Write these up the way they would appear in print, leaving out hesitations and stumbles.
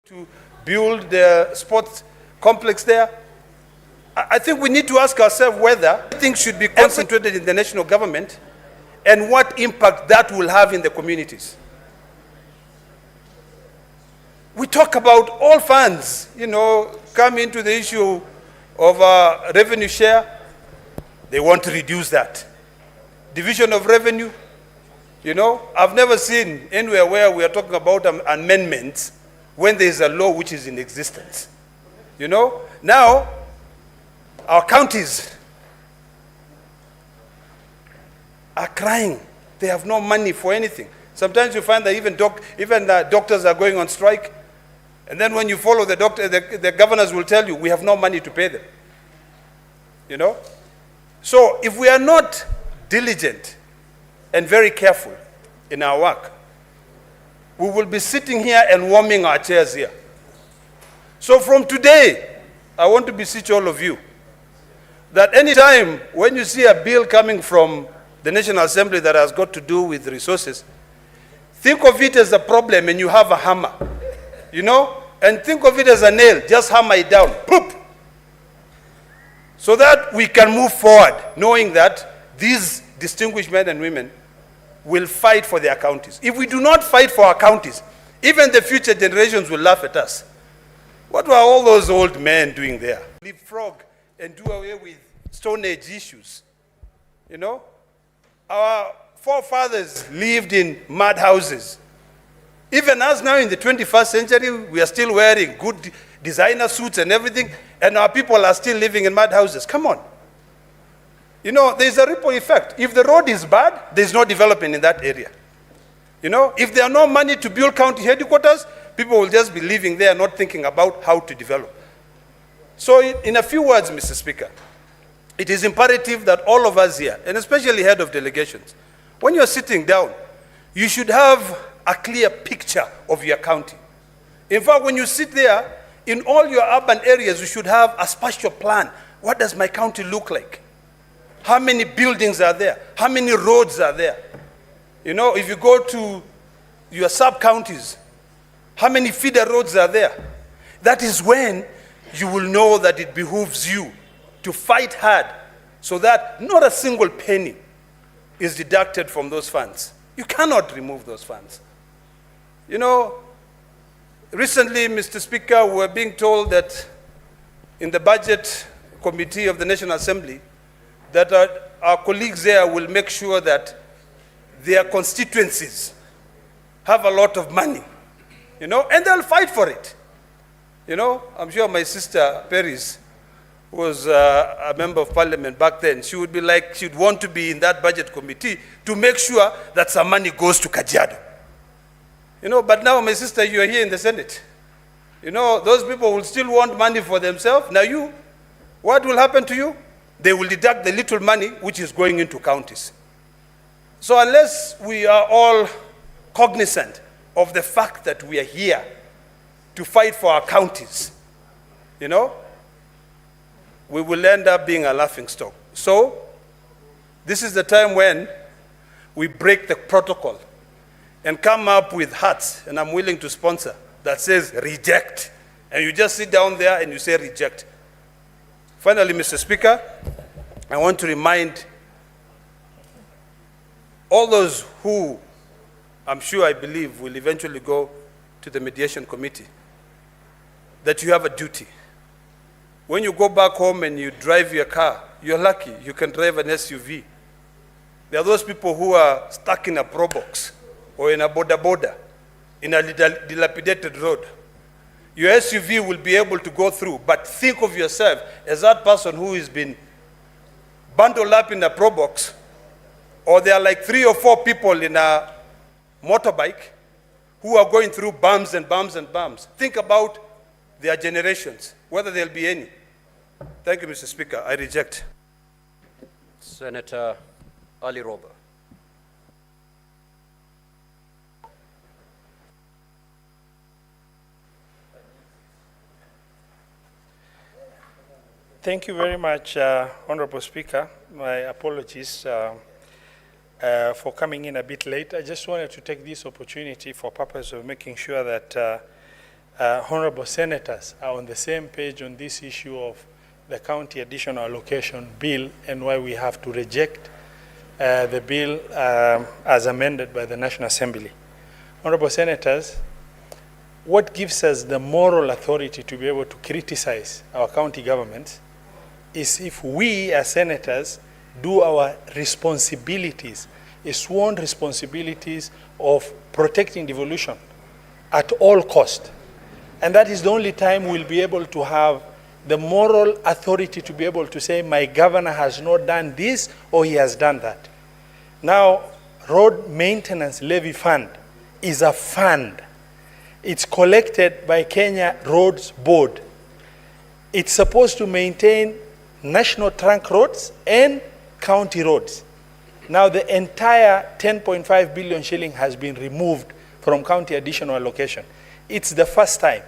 to build the sports complex there. I think we need to ask ourselves whether things should be concentrated in the national government and what impact that will have in the communities. We talk about all funds, come into the issue of revenue share. They want to reduce that. Division of revenue, I've never seen anywhere where we are talking about amendments when there is a law which is in existence. Now, our counties are crying. They have no money for anything. Sometimes you find that even doctors are going on strike. And then when you follow the doctor, the governors will tell you, we have no money to pay them. So if we are not diligent and very careful in our work, we will be sitting here and warming our chairs here. So from today, I want to beseech all of you that any time when you see a bill coming from the National Assembly that has got to do with resources, think of it as a problem and you have a hammer, and think of it as a nail, just hammer it down, poop, so that we can move forward, knowing that these distinguished men and women will fight for their counties. If we do not fight for our counties, even the future generations will laugh at us. What were all those old men doing there? Leapfrog and do away with Stone Age issues. Our forefathers lived in mud houses. Even us now in the 21st century, we are still wearing good designer suits and everything, and our people are still living in mud houses. Come on. There's a ripple effect. If the road is bad, there's no development in that area. If there are no money to build county headquarters, people will just be living there not thinking about how to develop. So in a few words, Mr. Speaker, it is imperative that all of us here, and especially head of delegations, when you're sitting down, you should have a clear picture of your county. In fact, when you sit there, in all your urban areas, you should have a spatial plan. What does my county look like? How many buildings are there? How many roads are there? If you go to your sub-counties, how many feeder roads are there? That is when you will know that it behooves you to fight hard so that not a single penny is deducted from those funds. You cannot remove those funds. Recently, Mr. Speaker, we were being told that in the budget committee of the National Assembly, that our colleagues there will make sure that their constituencies have a lot of money, and they'll fight for it. I'm sure my sister Paris was a member of parliament back then. She would be like, she'd want to be in that budget committee to make sure that some money goes to Kajiado. But now, my sister, you are here in the Senate. Those people will still want money for themselves. Now what will happen to you? They will deduct the little money which is going into counties. So unless we are all cognizant of the fact that we are here to fight for our counties, we will end up being a laughingstock. So this is the time when we break the protocol and come up with hats, and I'm willing to sponsor, that says reject. And you just sit down there and you say reject. Finally, Mr. Speaker, I want to remind all those who I believe will eventually go to the mediation committee that you have a duty. When you go back home and you drive your car, you're lucky you can drive an SUV. There are those people who are stuck in a pro box or in a boda in a dilapidated road. Your SUV will be able to go through, but think of yourself as that person who has been bundled up in a pro box, or there are like 3 or 4 people in a motorbike who are going through bumps and bumps and bumps. Think about their generations, whether there'll be any. Thank you, Mr. Speaker. I reject. Senator Ali Roba. Thank you very much, Honorable Speaker. My apologies for coming in a bit late. I just wanted to take this opportunity for purpose of making sure that honorable senators are on the same page on this issue of the county additional allocation bill and why we have to reject the bill as amended by the National Assembly. Honorable senators, what gives us the moral authority to be able to criticize our county governments is if we as senators do our responsibilities, sworn responsibilities of protecting devolution at all cost. And that is the only time we'll be able to have the moral authority to be able to say, my governor has not done this or he has done that. Now, road maintenance levy fund is a fund. It's collected by Kenya Roads Board. It's supposed to maintain national trunk roads and county roads. Now the entire 10.5 billion shilling has been removed from county additional allocation. It's the first time.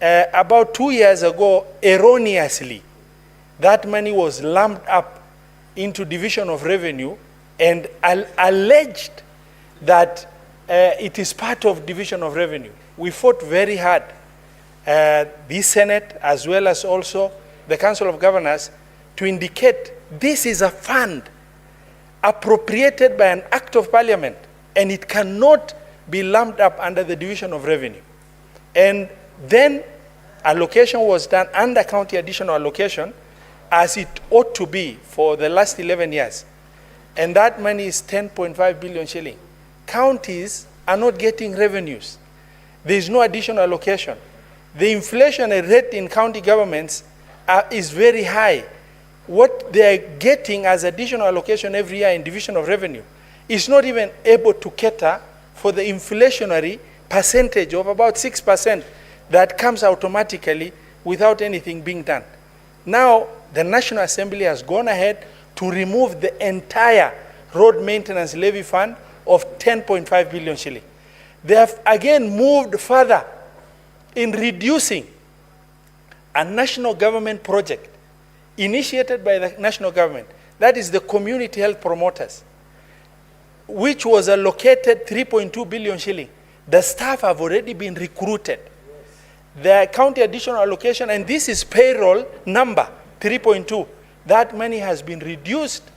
About 2 years ago, erroneously, that money was lumped up into division of revenue and alleged that it is part of division of revenue. We fought very hard, the Senate as well as also the Council of Governors, to indicate this is a fund appropriated by an act of parliament and it cannot be lumped up under the division of revenue. And then allocation was done under county additional allocation as it ought to be for the last 11 years. And that money is 10.5 billion shilling. Counties are not getting revenues. There is no additional allocation. The inflation rate in county governments is very high. What they are getting as additional allocation every year in division of revenue is not even able to cater for the inflationary percentage of about 6% that comes automatically without anything being done. Now, the National Assembly has gone ahead to remove the entire road maintenance levy fund of 10.5 billion shilling. They have again moved further in reducing a national government project initiated by the national government, that is the community health promoters, which was allocated 3.2 billion shilling. The staff have already been recruited. The county additional allocation, and this is payroll number 3.2, that money has been reduced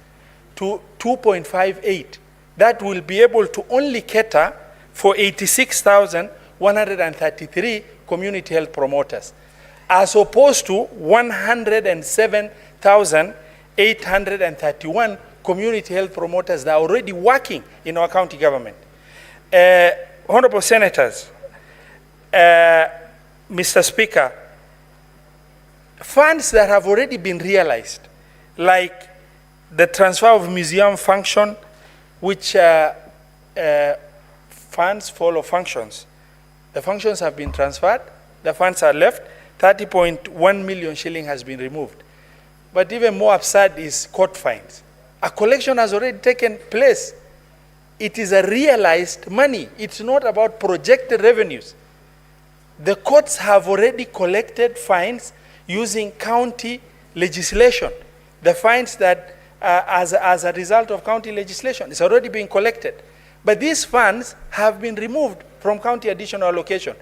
to 2.58. That will be able to only cater for 86,133 community health promoters, as opposed to 107,831 community health promoters that are already working in our county government. Honorable Senators, Mr. Speaker, funds that have already been realized, like the transfer of museum function, which funds follow functions. The functions have been transferred, the funds are left, 30.1 million shilling has been removed. But even more absurd is court fines. A collection has already taken place. It is a realized money. It's not about projected revenues. The courts have already collected fines using county legislation. The fines that as a result of county legislation is already being collected. But these funds have been removed from county additional allocation.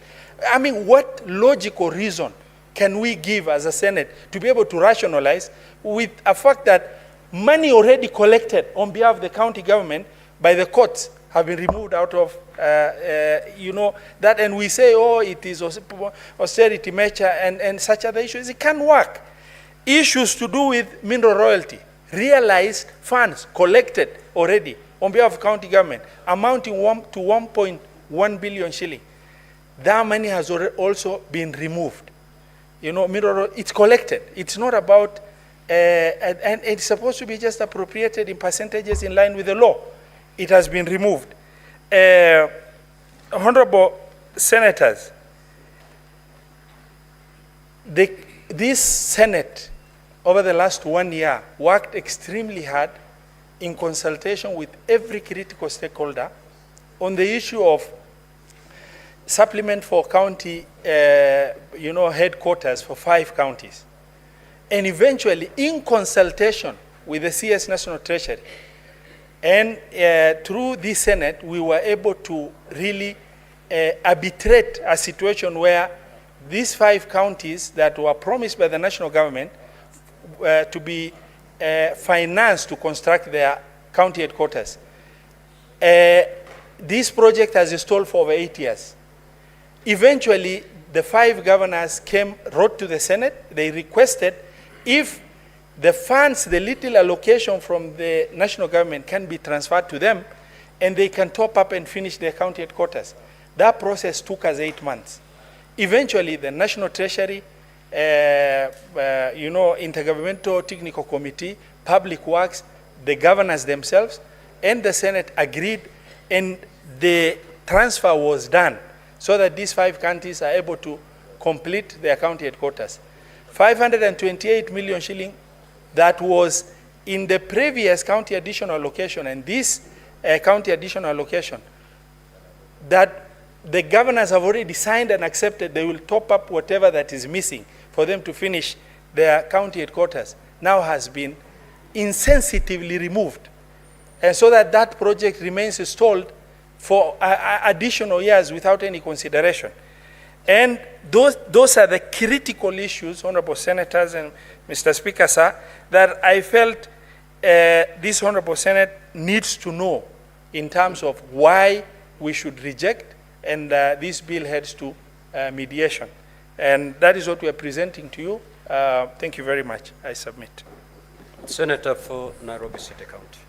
I mean, what logical reason can we give as a Senate to be able to rationalize with a fact that money already collected on behalf of the county government by the courts have been removed out of, that, and we say, oh, it is austerity measure and such other issues. It can't work. Issues to do with mineral royalty, realized funds collected already on behalf of county government, amounting to 1.1 billion shilling. That money has also been removed. It's collected. It's not about, and it's supposed to be just appropriated in percentages in line with the law. It has been removed. Honorable Senators, this Senate, over the last 1 year, worked extremely hard in consultation with every critical stakeholder on the issue of supplement for county, headquarters for 5 counties. And eventually, in consultation with the CS National Treasury, and through the Senate, we were able to really arbitrate a situation where these 5 counties that were promised by the national government to be financed to construct their county headquarters. This project has stalled for over 8 years. Eventually, the 5 governors wrote to the Senate. They requested if the funds, the little allocation from the national government can be transferred to them, and they can top up and finish their county headquarters. That process took us 8 months. Eventually, the National Treasury, Intergovernmental Technical Committee, Public Works, the governors themselves, and the Senate agreed, and the transfer was done so that these 5 counties are able to complete their county headquarters. 528 million shilling that was in the previous county additional allocation, and this county additional allocation that the governors have already signed and accepted, they will top up whatever that is missing for them to finish their county headquarters, now has been insensitively removed. And so that project remains stalled for additional years without any consideration. And those are the critical issues, Honorable Senators and Mr. Speaker, sir, that I felt this Honorable Senate needs to know in terms of why we should reject, and this bill heads to mediation. And that is what we are presenting to you. Thank you very much. I submit. Senator for Nairobi City County.